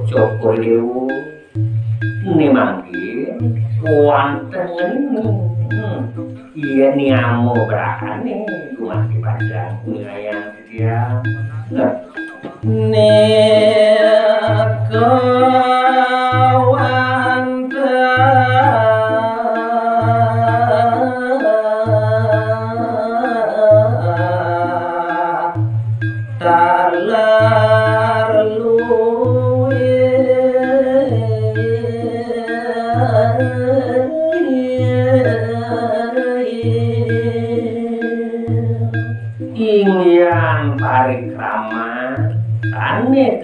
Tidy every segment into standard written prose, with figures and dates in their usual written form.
Cokolewu ini manggil wonten iya niamo berakane rumah dipandang wilayah dia neka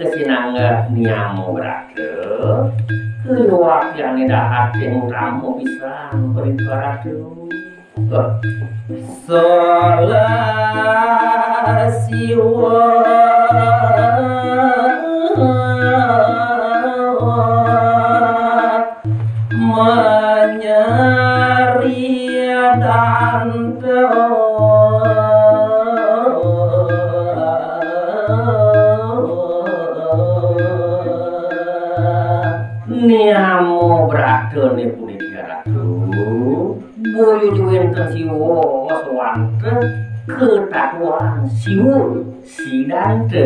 kesinangga niamo berake keluar yang dahar yang kamu bisa berinteraksi solasiwa menyari dan niamo berada nih punika ratu boyo juwenten siwo sewante ketakuan siwo sidante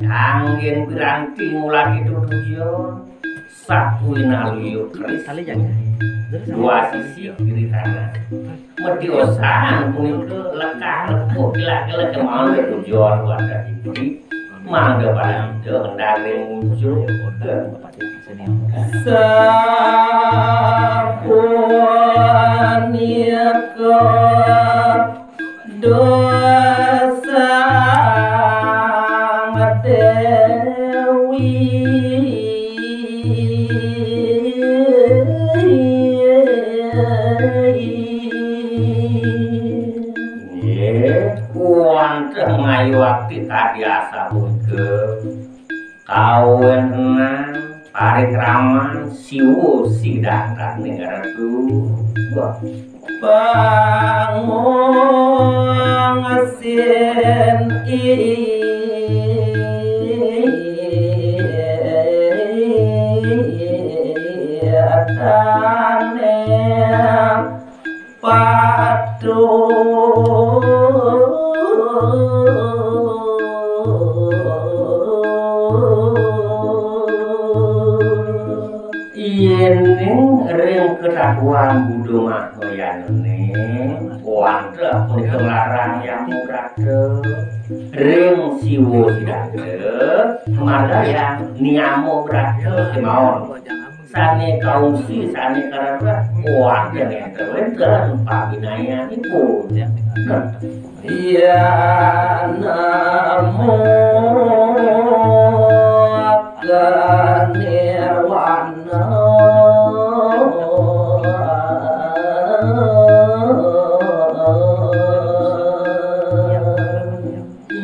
angin piranti mulai duduyo sapuina liyo keris dua sisi kiri kanan mediosan punika lekah lepuh gila-gila kemauan tujuan wadah iki mangga pada kendali muncul sapunia ke dosa ngayu waktu tadi asa ke kawen tenang parikraman siwu sidangkan negara tu bangun asin tanem yen ring ketakuan budo makoyanane wante punika larang yang murade ring siwo sidade marga niamo brade kemawon sane kausi sane karana wante enten pabinaya iku iya namo nirwana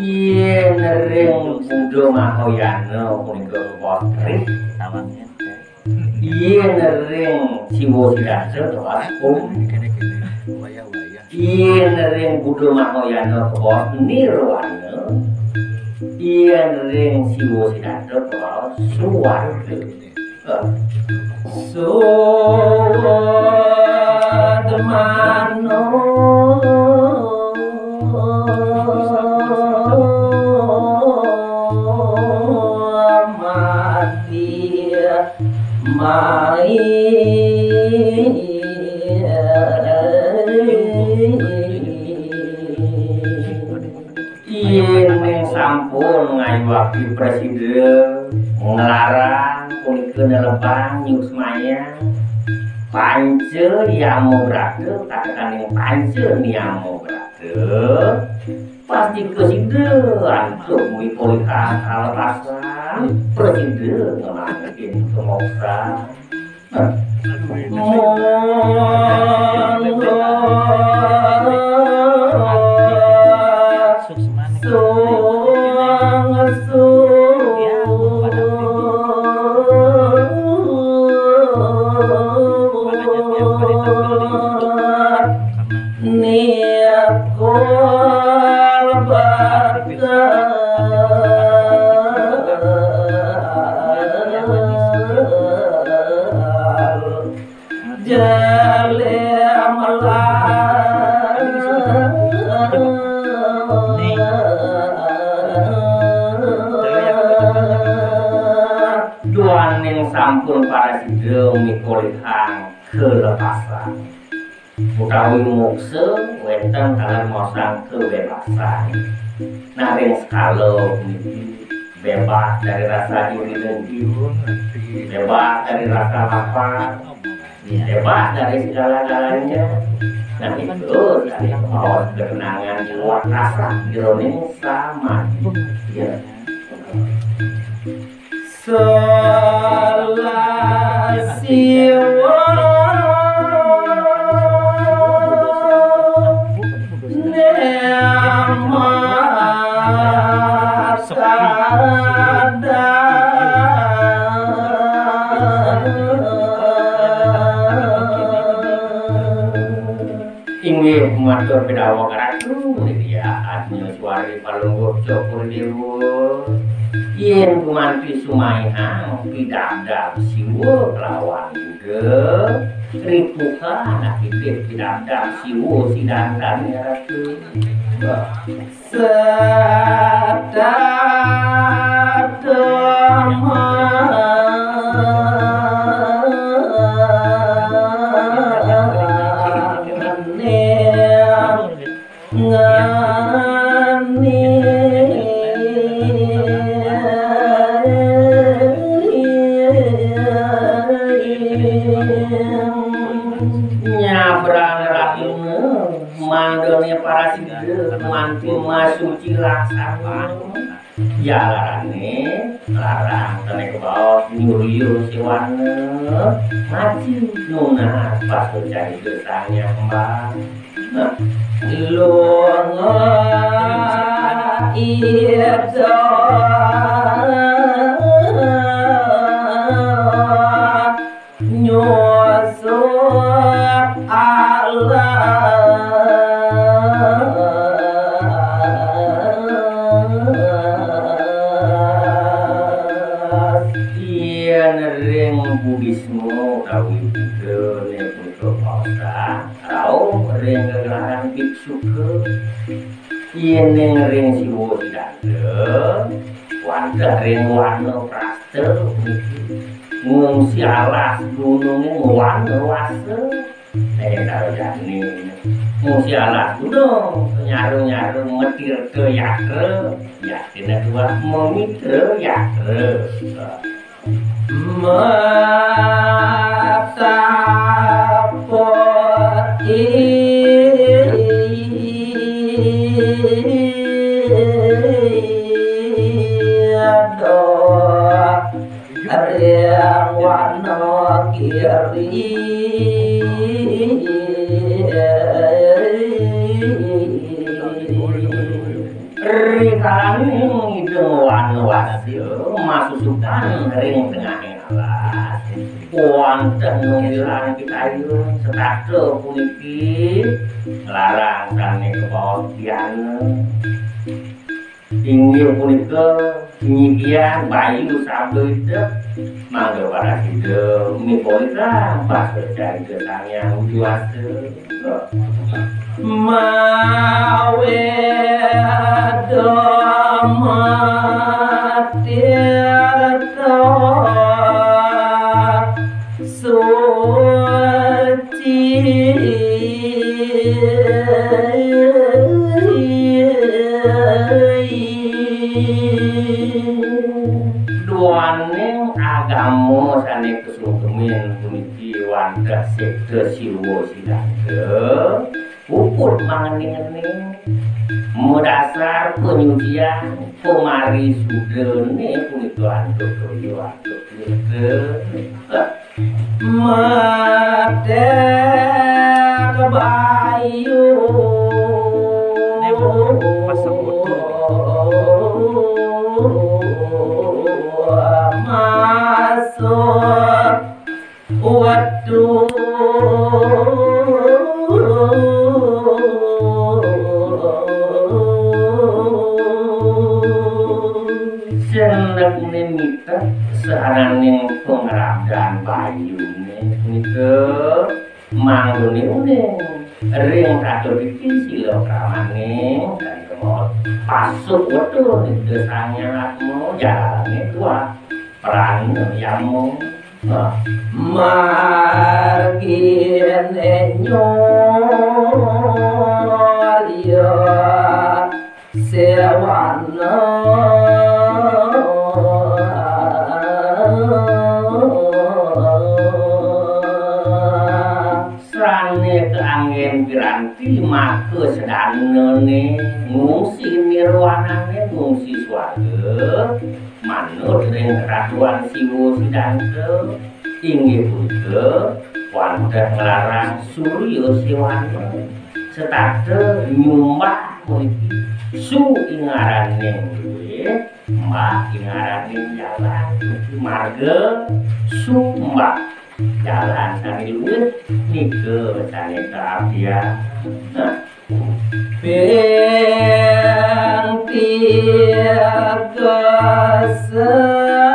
yen ring budo mahoyana punika potri yen ring siwo sidase waskum yen ring budo mahoyana kebot nirwana yen ring siwo sidase kebot suwarga suwarga Yen sampun ngayuaki presiden ngelarang punika nelebang nyus mayang pancen yamu brate katakan yang pancen yamu brate pasti kesidean untuk mipolikan alasan presiden ngelangin kemoksa sampun para sideng mikolihang kelepasan utawi mukse wenten kalian mosang kebebasan naring skala bebas dari rasa iri dengki bebas dari rasa lapar bebas dari segala-galanya nah itu dari mau kenangan di luar rasa ironing sama ya Salasiwa Nemat Kada Inggih matur pidawa karatu ya adnya suari palungguh cokor dewa yen kumanti sumaihan pidadab siwo kelawan juga ripuka anak hidup pidadab siwo sidandan ya ratu sedap para sidhe mantu masuci laksana jalane larang tene ke bawah nyuruh sewana maju nuna pas cari desanya mbak lunga itu nyosok Allah budisme utawi budaya punika pausa rau ring gelaran biksuke yen ring siwo sidande wanda ring warna praste ngungsi alas gunung warna wase karo jane ngungsi alas gunung nyaru-nyaru metir ke yakre yakin dua memitra yakre mata yang warna kiri rikalan hidung warna-warna masukan ring tengah alas wonten nunggilan pitayu setake puniki larang kane kebawdian inggih punika nyigian bayu sabdo itu mangga para sidhe mipolita pas dari gesangnya ujuase mawe domatirta suci duaning agama sane kesungkemin puniki wanda sekte siwo sidangke puput mangening-ening mudasar penyucian pemari sudene punika antuk yo antuk mate kebayu masuk waduh seneng mita saraning pengrabdan bayune nika manggone uning ring kados iki sila kramane dan kemot pasuk wetu nika sanyaratmu jalane kuat peran yamu margine nyor ya sewana srane keanggen piranti maka sedanene ngungsi nirwanane ngungsi swarga manut ring ratuan siwo sidangke inggih punika wonten nglarang surya siwana setarte nyumbah puniki su ingarane mbah ingarane jalan marga sumbah jalan sane luwih nika sane kaapian Beng tiga sadino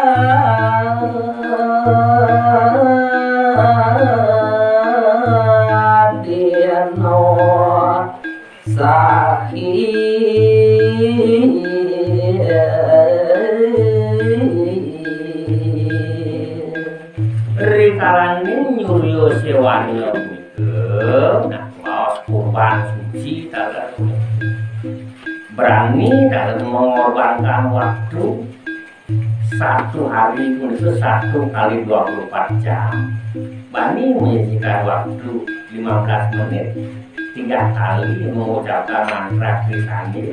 rikalane nyurya sewana punika maos kurban suci dalam berani dalam mengorbankan waktu satu hari itu 1 kali 24 jam Bani menyisikan waktu 15 menit 3 kali mengucapkan mantra Krisani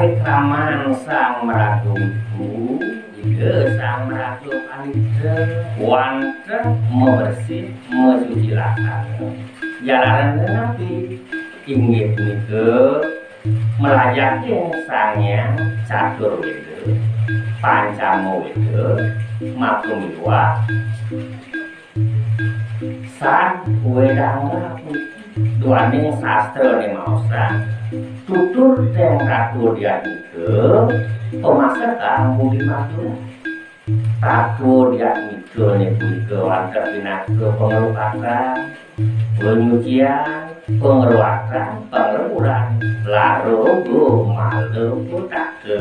parikraman sang meratu ibu ide sang meratu panite wonten membersih mesuci latar jalanan nabi inggih punika melayani sangya catur weda pancamo weda makumiwa sang wedang duaning sastra ne maosan tutur dan ratu dia itu pemasakan budi madura ratu dia itu nih ke warga binaga pengelupakan penyucian pengeruakan pengeruran lalu malu tak ke